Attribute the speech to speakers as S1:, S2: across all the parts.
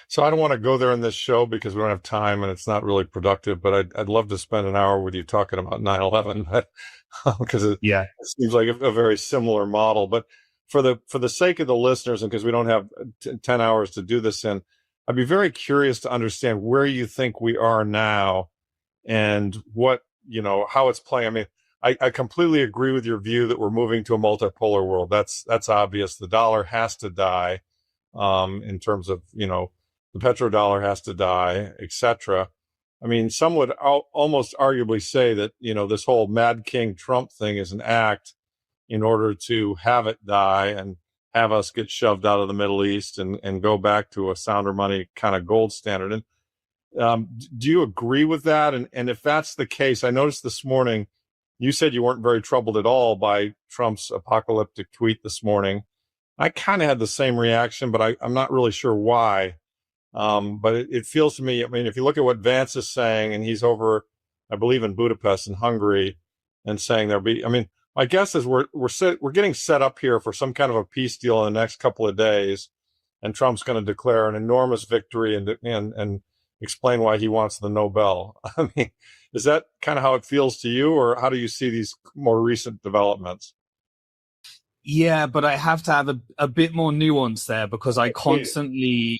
S1: So I don't want to go there in this show because we don't have time and it's not really productive, but I'd love to spend an hour with you talking about 9/11 because
S2: Yeah.
S1: it seems like a very similar model. But for the sake of the listeners and because we don't have 10 hours to do this in, I'd be very curious to understand where you think we are now and what, how it's playing. I mean, I completely agree with your view that we're moving to a multipolar world. That's obvious. The dollar has to die, in terms of, the petrodollar has to die, etc. I mean, some would almost arguably say that, this whole Mad King Trump thing is an act in order to have it die and have us get shoved out of the Middle East and go back to a sounder money kind of gold standard. And do you agree with that? And if that's the case, I noticed this morning you said you weren't very troubled at all by Trump's apocalyptic tweet this morning. I kind of had the same reaction, but I'm not really sure why. But it feels to me, I mean, if you look at what Vance is saying, and he's over, I believe, in Budapest in Hungary, and saying there'll be, I mean, my guess is we're getting set up here for some kind of a peace deal in the next couple of days, and Trump's going to declare an enormous victory and explain why he wants the Nobel. I mean, is that kind of how it feels to you, or how do you see these more recent developments?
S2: Yeah, but I have to have a bit more nuance there because
S1: Please.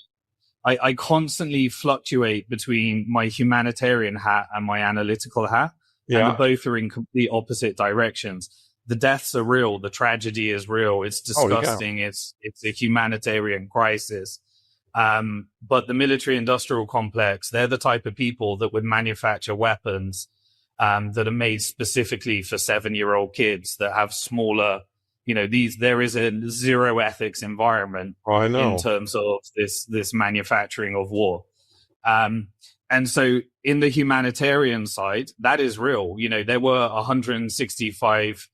S2: I constantly fluctuate between my humanitarian hat and my analytical hat, and the
S1: Yeah.
S2: both are in complete opposite directions. The deaths are real, the tragedy is real, it's
S1: Oh, yeah.
S2: disgusting, it's a humanitarian crisis. But the military industrial complex, they're the type of people that would manufacture weapons that are made specifically for 7-year-old kids that have smaller, there is a zero ethics environment
S1: Oh, I
S2: in
S1: know.
S2: terms of this manufacturing of war. Um, and so in the humanitarian side, that is real. There were 165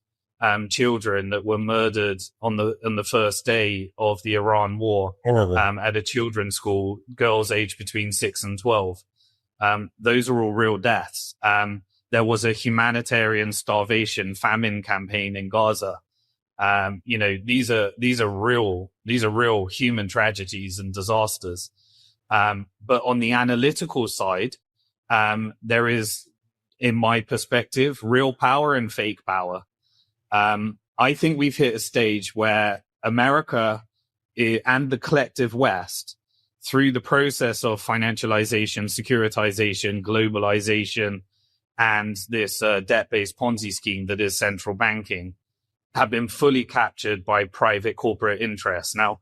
S2: children that were murdered on the first day of the Iran war
S1: Horrible.
S2: at a children's school, girls aged between 6 and 12. Those are all real deaths. There was a humanitarian starvation famine campaign in Gaza. These are real human tragedies and disasters. But on the analytical side, there is, in my perspective, real power and fake power. I think we've hit a stage where America and the collective West, through the process of financialization, securitization, globalization, and this debt-based Ponzi scheme that is central banking, have been fully captured by private corporate interests. Now,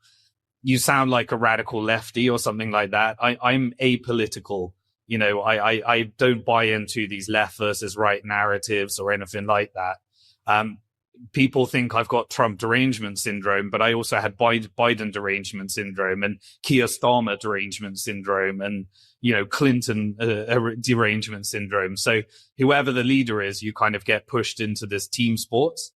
S2: you sound like a radical lefty or something like that. I'm apolitical. I don't buy into these left versus right narratives or anything like that. People think I've got Trump derangement syndrome, but I also had Biden derangement syndrome and Keir Starmer derangement syndrome and, Clinton derangement syndrome. So whoever the leader is, you kind of get pushed into this team sports.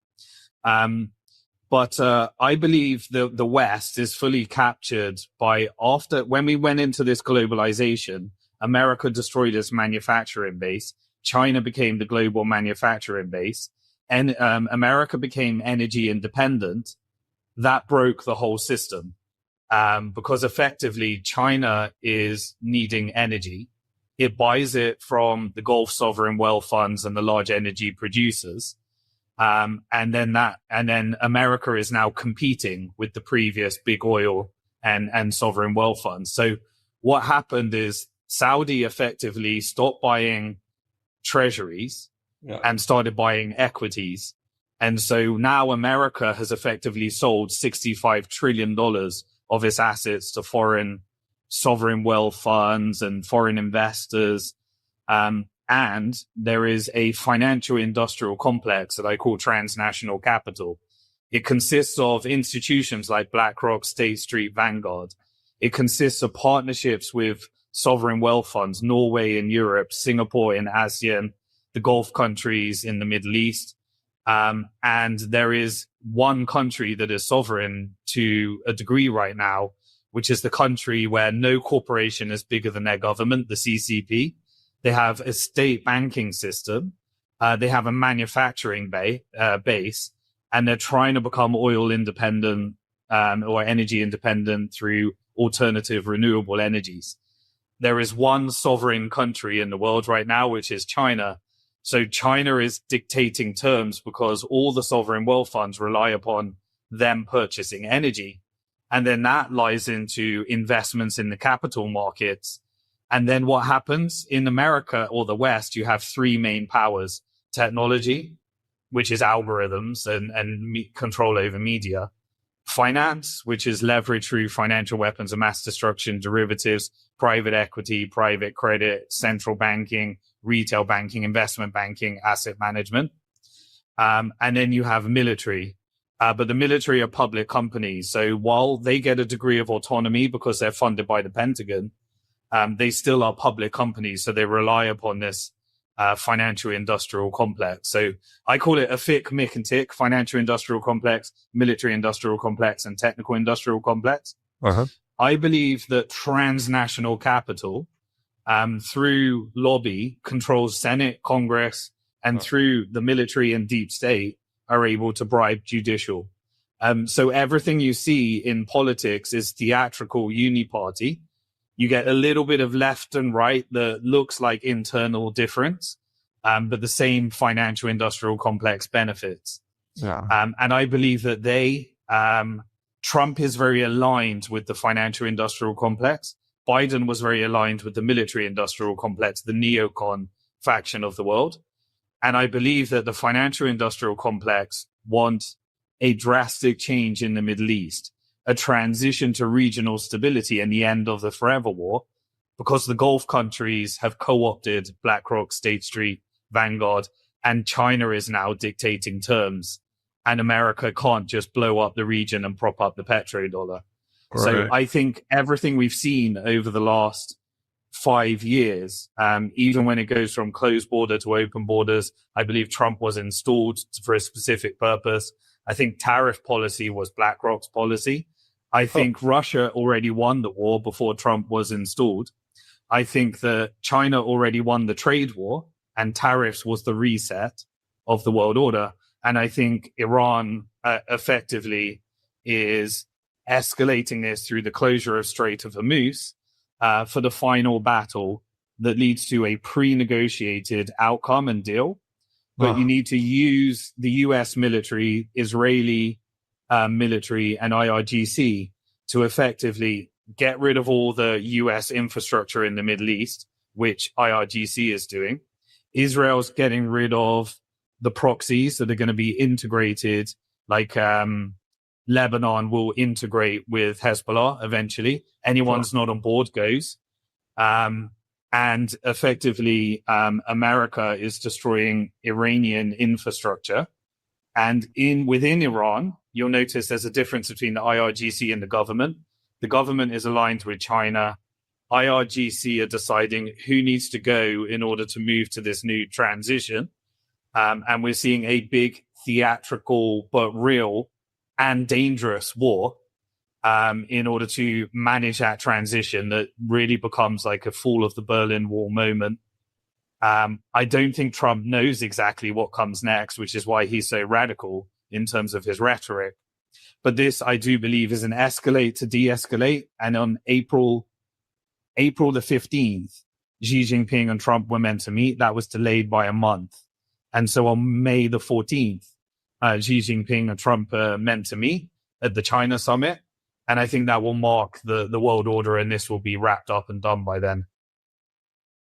S2: But I believe the West is fully captured when we went into this globalization, America destroyed its manufacturing base. China became the global manufacturing base, and America became energy independent. That broke the whole system, because effectively China is needing energy. It buys it from the Gulf sovereign wealth funds and the large energy producers. And then America is now competing with the previous big oil and sovereign wealth funds. So what happened is Saudi effectively stopped buying treasuries
S1: Yeah.
S2: and started buying equities. And so now America has effectively sold $65 trillion of its assets to foreign sovereign wealth funds and foreign investors. And there is a financial industrial complex that I call transnational capital. It consists of institutions like BlackRock, State Street, Vanguard. It consists of partnerships with sovereign wealth funds, Norway in Europe, Singapore in ASEAN, the Gulf countries in the Middle East. And there is one country that is sovereign to a degree right now, which is the country where no corporation is bigger than their government, the CCP. They have a state banking system. They have a manufacturing base, and they're trying to become oil independent or energy independent through alternative renewable energies. There is one sovereign country in the world right now, which is China. So China is dictating terms because all the sovereign wealth funds rely upon them purchasing energy. And then that lies into investments in the capital markets. And then what happens in America or the West, you have three main powers: technology, which is algorithms and control over media; finance, which is leverage through financial weapons of mass destruction, derivatives; private equity, private credit; central banking, retail banking, investment banking, asset management. And then you have military. But the military are public companies. So while they get a degree of autonomy because they're funded by the Pentagon, they still are public companies. So they rely upon this financial industrial complex. So I call it a FIC, MIC and TIC: financial industrial complex, military industrial complex, and technical industrial complex.
S1: Uh-huh.
S2: I believe that transnational capital, through lobby, controls Senate, Congress, and through the military and deep state, are able to bribe judicial. So everything you see in politics is theatrical uniparty. You get a little bit of left and right that looks like internal difference, but the same financial industrial complex benefits.
S1: Yeah.
S2: And I believe that Trump is very aligned with the financial industrial complex. Biden was very aligned with the military industrial complex, the neocon faction of the world. And I believe that the financial industrial complex want a drastic change in the Middle East, a transition to regional stability and the end of the forever war, because the Gulf countries have co-opted BlackRock, State Street, Vanguard, and China is now dictating terms. And America can't just blow up the region and prop up the petrodollar. Right. So I think everything we've seen over the last 5 years, even when it goes from closed border to open borders, I believe Trump was installed for a specific purpose. I think tariff policy was BlackRock's policy. I think Russia already won the war before Trump was installed. I think that China already won the trade war, and tariffs was the reset of the world order. And I think Iran effectively is escalating this through the closure of Strait of Hormuz for the final battle that leads to a pre-negotiated outcome and deal. But you need to use the US military, Israeli military, and IRGC to effectively get rid of all the US infrastructure in the Middle East, which IRGC is doing. Israel's getting rid of the proxies that are going to be integrated, like Lebanon will integrate with Hezbollah eventually. Anyone's not on board goes. And effectively, America is destroying Iranian infrastructure. And within Iran, you'll notice there's a difference between the IRGC and the government. The government is aligned with China. IRGC are deciding who needs to go in order to move to this new transition. And we're seeing a big theatrical but real and dangerous war in order to manage that transition that really becomes like a fall of the Berlin Wall moment. I don't think Trump knows exactly what comes next, which is why he's so radical in terms of his rhetoric. But this, I do believe, is an escalate to de-escalate. And on April the 15th, Xi Jinping and Trump were meant to meet. That was delayed by a month. And so on May the 14th, Xi Jinping and Trump are meant to meet at the China summit. And I think that will mark the world order, and this will be wrapped up and done by then.